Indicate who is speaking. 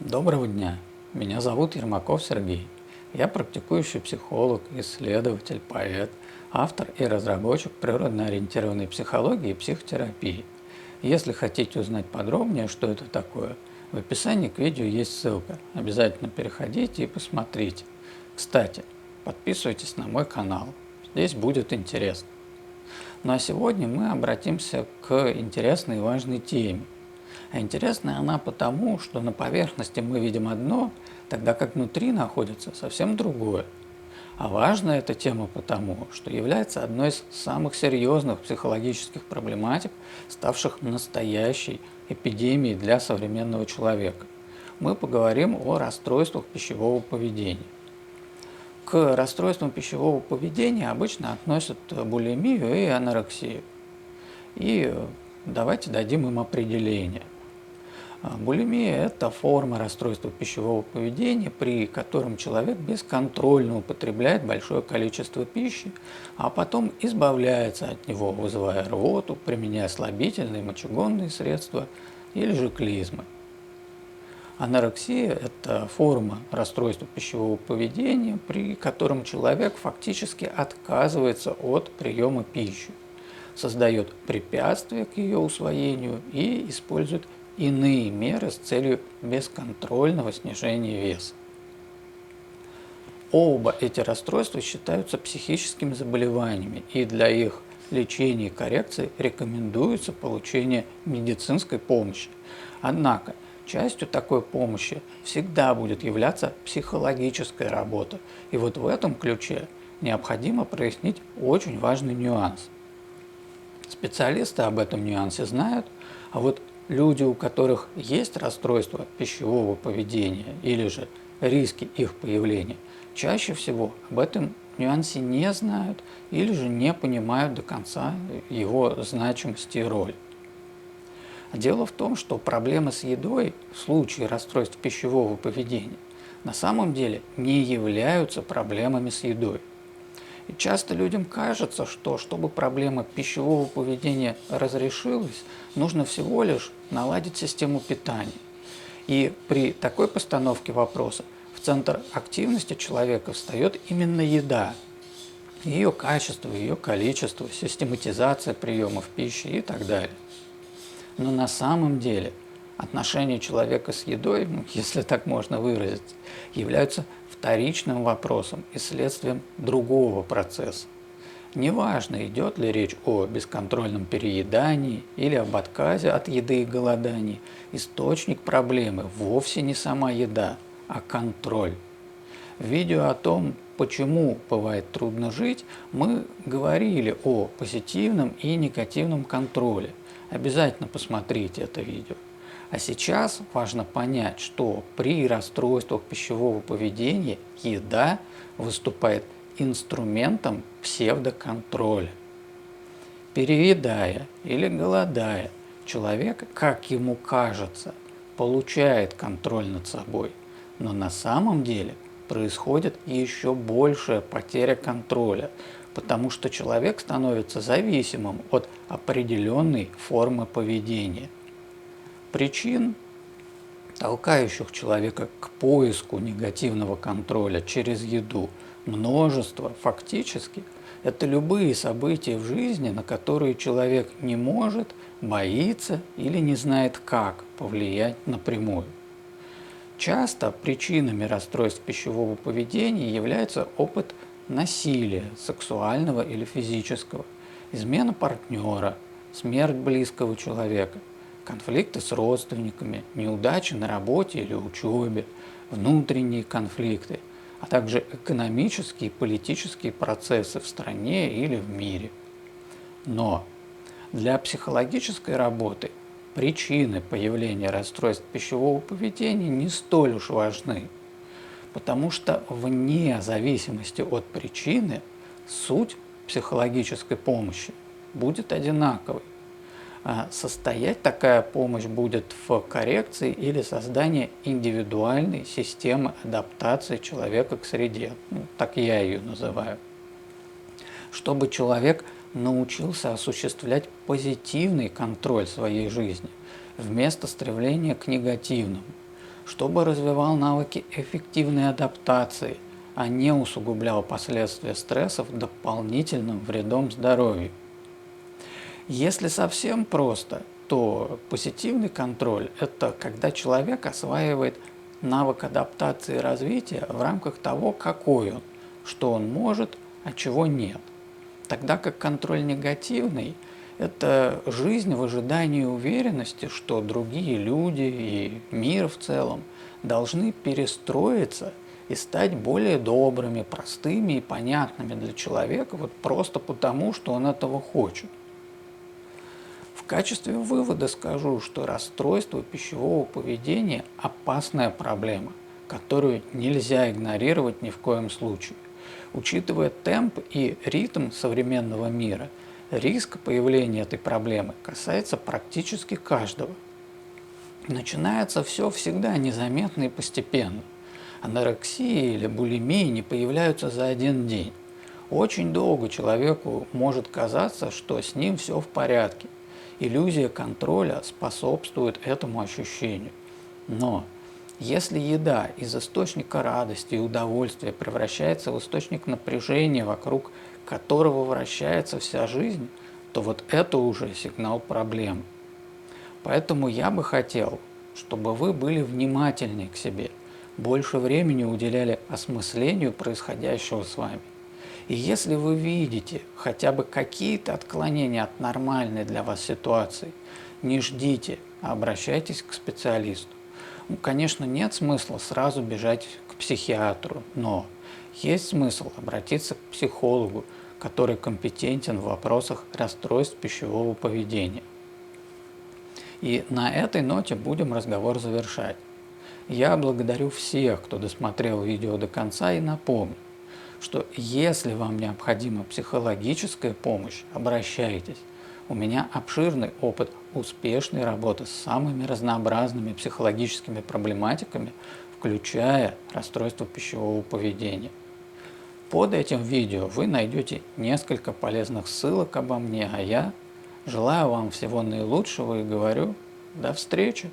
Speaker 1: Доброго дня! Меня зовут Ермаков Сергей. Я практикующий психолог, исследователь, поэт, автор и разработчик природно-ориентированной психологии и психотерапии. Если хотите узнать подробнее, что это такое, в описании к видео есть ссылка. Обязательно переходите и посмотрите. Кстати, подписывайтесь на мой канал. Здесь будет интересно. Ну а сегодня мы обратимся к интересной и важной теме. А интересная она потому, что на поверхности мы видим одно, тогда как внутри находится совсем другое. А важна эта тема потому, что является одной из самых серьезных психологических проблематик, ставших настоящей эпидемией для современного человека. Мы поговорим о расстройствах пищевого поведения. К расстройствам пищевого поведения обычно относят булимию и анорексию. И давайте дадим им определение. Булимия – это форма расстройства пищевого поведения, при котором человек бесконтрольно употребляет большое количество пищи, а потом избавляется от него, вызывая рвоту, применяя слабительные мочегонные средства или же клизмы. Анорексия – это форма расстройства пищевого поведения, при котором человек фактически отказывается от приема пищи, создает препятствия к ее усвоению и использует иные меры с целью бесконтрольного снижения веса. Оба эти расстройства считаются психическими заболеваниями, и для их лечения и коррекции рекомендуется получение медицинской помощи. Однако, частью такой помощи всегда будет являться психологическая работа, и вот в этом ключе необходимо прояснить очень важный нюанс. Специалисты об этом нюансе знают, а вот люди, у которых есть расстройство пищевого поведения или же риски их появления, чаще всего об этом нюансе не знают или же не понимают до конца его значимости и роль. Дело в том, что проблемы с едой в случае расстройств пищевого поведения на самом деле не являются проблемами с едой. И часто людям кажется, что чтобы проблема пищевого поведения разрешилась, нужно всего лишь наладить систему питания. И при такой постановке вопроса в центр активности человека встает именно еда. Ее качество, ее количество, систематизация приемов пищи и так далее. Но на самом деле отношения человека с едой, если так можно выразиться, являются вторичным вопросом и следствием другого процесса. Неважно, идет ли речь о бесконтрольном переедании или об отказе от еды и голодании, источник проблемы вовсе не сама еда, а контроль. В видео о том, почему бывает трудно жить, мы говорили о позитивном и негативном контроле. Обязательно посмотрите это видео. А сейчас важно понять, что при расстройствах пищевого поведения еда выступает инструментом псевдоконтроля. Переедая или голодая, человек, как ему кажется, получает контроль над собой, но на самом деле происходит еще большая потеря контроля, потому что человек становится зависимым от определенной формы поведения. Причин, толкающих человека к поиску негативного контроля через еду, множество. Фактически, это любые события в жизни, на которые человек не может, боится или не знает, как повлиять напрямую. Часто причинами расстройств пищевого поведения является опыт насилия, сексуального или физического, измена партнера, смерть близкого человека, конфликты с родственниками, неудачи на работе или учебе, внутренние конфликты, а также экономические и политические процессы в стране или в мире. Но для психологической работы причины появления расстройств пищевого поведения не столь уж важны, потому что вне зависимости от причины суть психологической помощи будет одинаковой. Состоять такая помощь будет в коррекции или создании индивидуальной системы адаптации человека к среде. Так я ее называю. Чтобы человек научился осуществлять позитивный контроль своей жизни вместо стремления к негативному. чтобы развивал навыки эффективной адаптации, а не усугублял последствия стрессов дополнительным вредом здоровью. Если совсем просто, то позитивный контроль – это когда человек осваивает навык адаптации и развития в рамках того, какой он, что он может, а чего нет. Тогда как контроль негативный – это жизнь в ожидании уверенности, что другие люди и мир в целом должны перестроиться и стать более добрыми, простыми и понятными для человека вот просто потому, что он этого хочет. В качестве вывода скажу, что расстройство пищевого поведения – опасная проблема, которую нельзя игнорировать ни в коем случае. Учитывая темп и ритм современного мира, риск появления этой проблемы касается практически каждого. Начинается все всегда незаметно и постепенно. Анорексия или булимия не появляются за один день. Очень долго человеку может казаться, что с ним все в порядке. Иллюзия контроля способствует этому ощущению. Но если еда из источника радости и удовольствия превращается в источник напряжения, вокруг которого вращается вся жизнь, то вот это уже сигнал проблемы. Поэтому я бы хотел, чтобы вы были внимательнее к себе, больше времени уделяли осмыслению происходящего с вами. И если вы видите хотя бы какие-то отклонения от нормальной для вас ситуации, не ждите, а обращайтесь к специалисту. Конечно, нет смысла сразу бежать к психиатру, но есть смысл обратиться к психологу, который компетентен в вопросах расстройств пищевого поведения. И на этой ноте будем разговор завершать. Я благодарю всех, кто досмотрел видео до конца, и напомню, что если вам необходима психологическая помощь, обращайтесь. У меня обширный опыт успешной работы с самыми разнообразными психологическими проблематиками, включая расстройство пищевого поведения. Под этим видео вы найдете несколько полезных ссылок обо мне, а я желаю вам всего наилучшего и говорю до встречи!